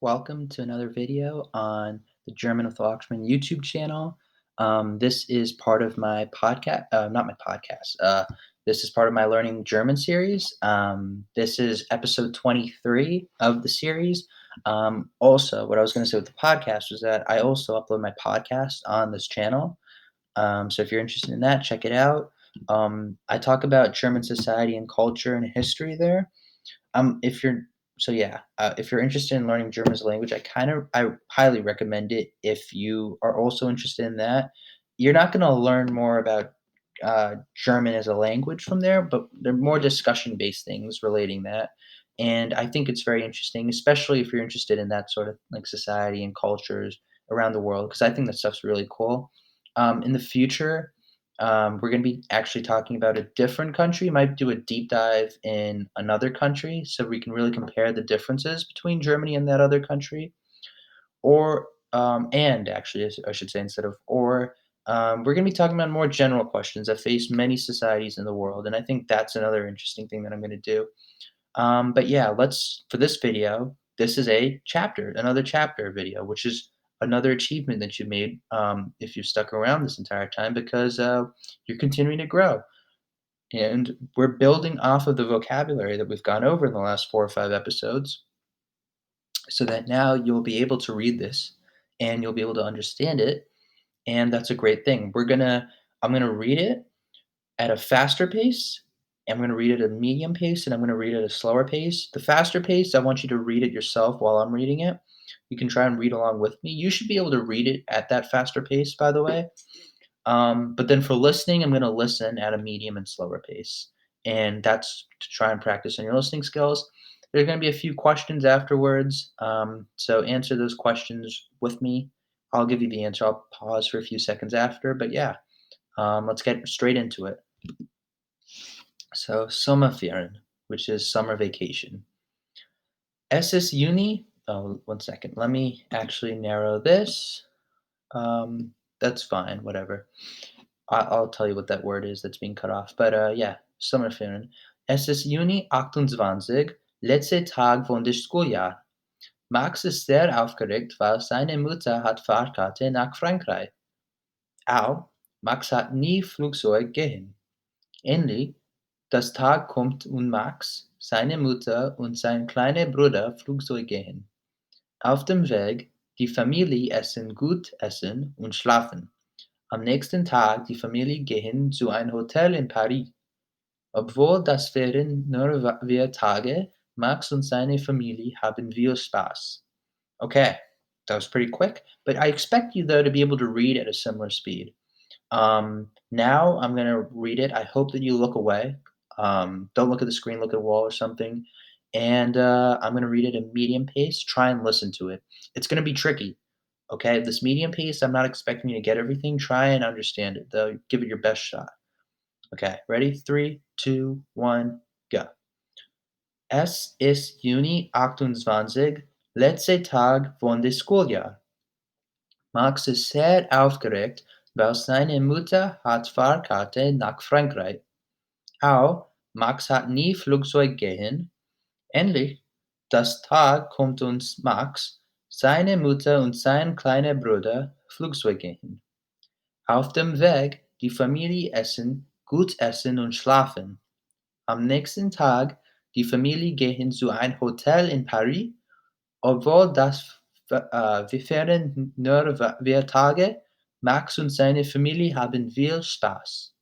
Welcome to another video on the German with Oxman YouTube channel. This is part of my podcast, not my podcast. This is part of my Learning German series. This is episode 23 of the series. Also, what I was going to say with the podcast was that I also upload my podcast on this channel. So if you're interested in that, check it out. I talk about German society and culture and history there. If you're so yeah, if you're interested in learning German as a language, I highly recommend it. If you are also interested in that, you're not going to learn more about German as a language from there, but they're more discussion based things relating that. And I think it's very interesting, especially if you're interested in that sort of like society and cultures around the world, because I think that stuff's really cool. In the future, we're going to be actually talking about a different country. Might do a deep dive in another country so we can really compare the differences between Germany and that other country. Or, and actually, I should say instead of or, we're going to be talking about more general questions that face many societies in the world. And I think that's another interesting thing that I'm going to do. But yeah, for this video, this is another chapter video, which is another achievement that you made if you've stuck around this entire time because you're continuing to grow. And we're building off of the vocabulary that we've gone over in the last 4 or 5 episodes so that now you'll be able to read this and you'll be able to understand it. And that's a great thing. I'm going to read it at a faster pace. I'm going to read it at a medium pace and I'm going to read it at a slower pace. The faster pace, I want you to read it yourself while I'm reading it. You can try and read along with me. You should be able to read it at that faster pace, by the way. But then for listening, I'm going to listen at a medium and slower pace. And that's to try and practice on your listening skills. There's going to be a few questions afterwards. So answer those questions with me. I'll give you the answer. I'll pause for a few seconds after. But yeah, let's get straight into it. So Sommerferien, which is summer vacation. Es ist Juni. Oh, 1 second. Let me actually narrow this. That's fine. Whatever. I'll tell you what that word is that's being cut off. But yeah, Sommerferien. Es ist Juni 28, letzter Tag von der Schuljahr. Max ist sehr aufgeregt, weil seine Mutter hat Fahrkarte nach Frankreich. Auch Max hat nie Flugzeug gehen. Endlich, das Tag kommt und Max, seine Mutter und sein kleiner Bruder Flugzeug gehen. Auf dem Weg, die Familie essen gut essen und schlafen. Am nächsten Tag die Familie gehen zu einem Hotel in Paris. Obwohl das wären nur 4 Tage, Max und seine Familie haben viel Spaß. Okay, that was pretty quick, but I expect you though to be able to read at a similar speed. Now I'm going to read it. I hope that you look away. Don't look at the screen, look at a wall or something. And I'm going to read it at medium pace. Try and listen to it. It's going to be tricky. Okay, this medium pace, I'm not expecting you to get everything. Try and understand it, though. Give it your best shot. Okay, ready? 3, 2, 1, go. Es ist Juni 28, letzter Tag von der Schuljahr. Max ist sehr aufgeregt, weil seine Mutter hat Fahrkarte nach Frankreich. Auch Max hat nie Flugzeug gehen. Endlich, das Tag kommt uns Max, seine Mutter und sein kleiner Bruder Flugzeug gehen. Auf dem Weg, die Familie essen, gut essen und schlafen. Am nächsten Tag, die Familie gehen zu ein Hotel in Paris, obwohl das wären nur 4 Tage. Max und seine Familie haben viel Spaß.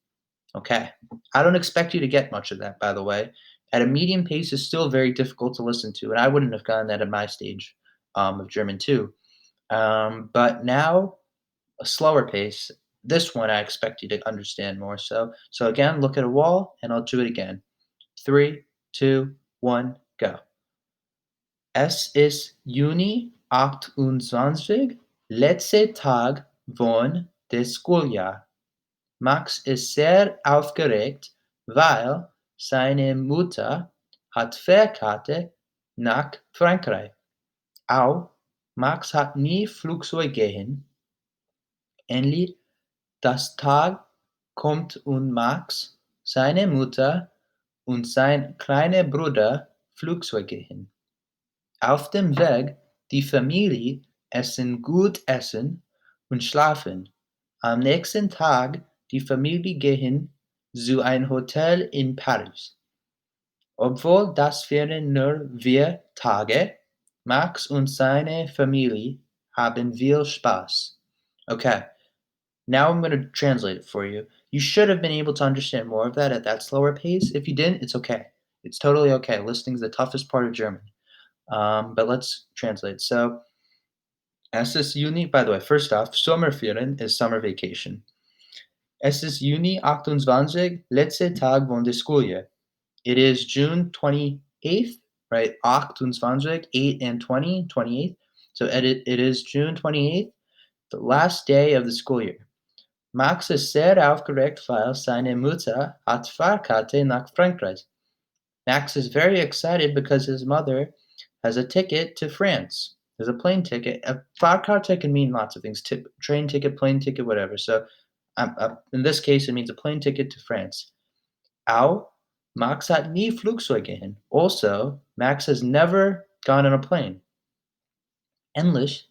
Okay. I don't expect you to get much of that, by the way. At a medium pace is still very difficult to listen to, and I wouldn't have gotten that at my stage of German too. But now, a slower pace. This one I expect you to understand more. So again, look at a wall, and I'll do it again. 3, 2, 1, go. Es ist Juni 28, letzter Tag von der Schuljahr. Max ist sehr aufgeregt, weil seine Mutter hat Fahrkarte nach Frankreich. Auch Max hat nie Flugzeug gehen. Endlich das Tag kommt und Max, seine Mutter und sein kleiner Bruder Flugzeug gehen. Auf dem Weg, Die Familie essen gut essen und schlafen. Am nächsten Tag die Familie gehen zu ein Hotel in Paris. Obwohl das wären nur 4 Tage, Max und seine Familie haben viel Spaß. Okay, now I'm going to translate it for you. You should have been able to understand more of that at that slower pace. If you didn't, it's okay. It's totally okay. Listening's the toughest part of German. But let's translate. So, es ist Juni, by the way, first off, Sommerferien is summer vacation. Es ist Juni 28, letzter Tag von der school year. It is June 28th, right? 28, 8 and 20, 28th. So it is June 28th, the last day of the school year. Max ist sehr aufgeregt, weil seine Mutter hat Fahrkarte nach Frankreich. Max is very excited because his mother has a ticket to France. There's a plane ticket. A Fahrkarte can mean lots of things: train ticket, plane ticket, whatever. So, in this case, it means a plane ticket to France. Au, Max hat nie Flugzeuge hin. Also, Max has never gone on a plane. Endlich,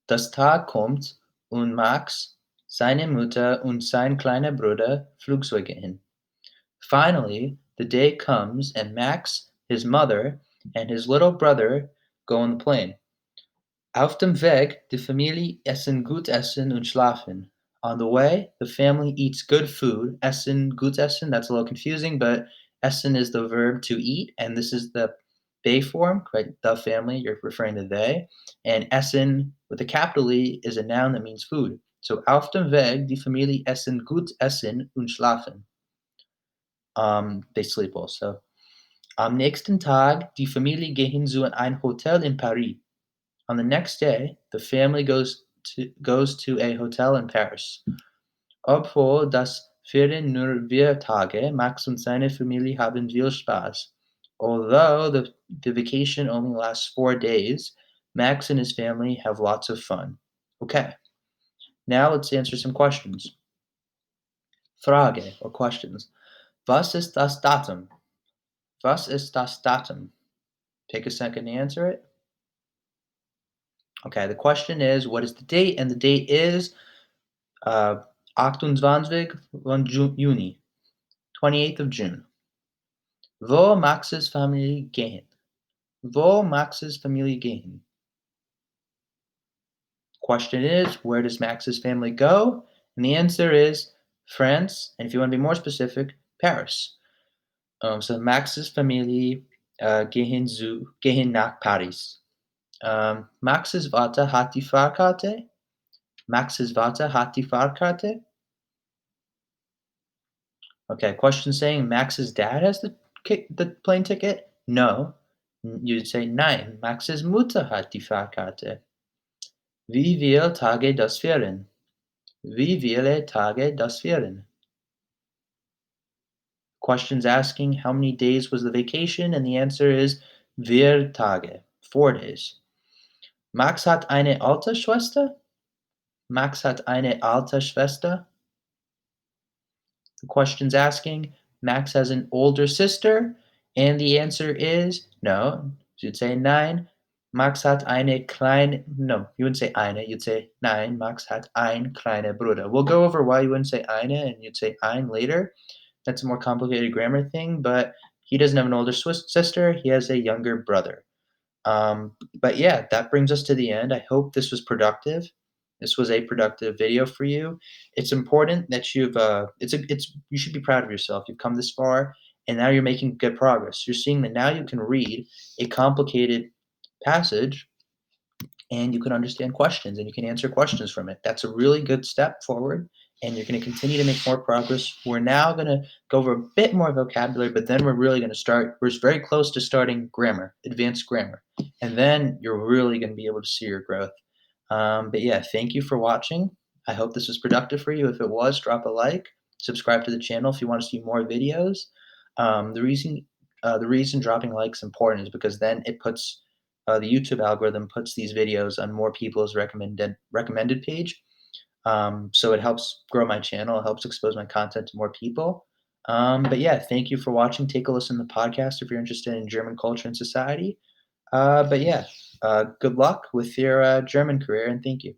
das Tag kommt und Max, seine Mutter und sein kleiner Bruder Flugzeuge hin. Finally, the day comes and Max, his mother, and his little brother go on the plane. Auf dem Weg, die Familie essen gut essen und schlafen. On the way, the family eats good food. Essen, gut essen, that's a little confusing, but essen is the verb to eat, and this is the they form, right? The family, you're referring to they. And essen, with a capital E, is a noun that means food. So, auf dem Weg, die Familie essen gut essen und schlafen. They sleep also. Am nächsten Tag, die Familie gehen zu ein Hotel in Paris. On the next day, the family goes to a hotel in Paris. Obwohl das wären nur 4 Tage, Max und seine Familie haben viel Spaß. Although the vacation only lasts 4 days, Max and his family have lots of fun. Okay, now let's answer some questions. Frage or questions. Was ist das Datum? Was ist das Datum? Take a second to answer it. Okay, the question is, what is the date? And the date is 28 von Juni, 28th of June. Wo Max's Familie gehen? Wo Max's Familie gehen? Question is, where does Max's family go? And the answer is France, and if you want to be more specific, Paris. So Max's Familie gehen nach Paris. Max's Vater hat die Fahrkarte. Max's Vater hat die Fahrkarte. Okay, question saying Max's dad has the plane ticket? No. You'd say nein. Max's Mutter hat die Fahrkarte. Wie viele Tage das wären? Wie viele Tage das wären? Question's asking how many days was the vacation, and the answer is 4 Tage, 4 days. Max hat eine alte Schwester? Max hat eine alte Schwester? The question's asking, Max has an older sister, and the answer is no. You'd say nein. Max hat eine kleine, no, you wouldn't say eine, you'd say nein. Max hat ein kleiner Bruder. We'll go over why you wouldn't say eine and you'd say ein later. That's a more complicated grammar thing, but he doesn't have an older sister, he has a younger brother. But yeah, that brings us to the end. I hope this was productive. This was a productive video for you. It's important that you should be proud of yourself. You've come this far, and now you're making good progress. You're seeing that now you can read a complicated passage, and you can understand questions, and you can answer questions from it. That's a really good step forward, and you're going to continue to make more progress. We're now going to go over a bit more vocabulary, but then we're really going to start. We're very close to starting grammar, advanced grammar, and then you're really going to be able to see your growth. But yeah, thank you for watching. I hope this was productive for you. If it was, drop a like, subscribe to the channel if you want to see more videos. The reason dropping likes important is because then it puts the YouTube algorithm puts these videos on more people's recommended page. So it helps grow my channel, it helps expose my content to more people. But yeah, thank you for watching. Take a listen to the podcast if you're interested in German culture and society. But yeah, Good luck with your German career, and thank you.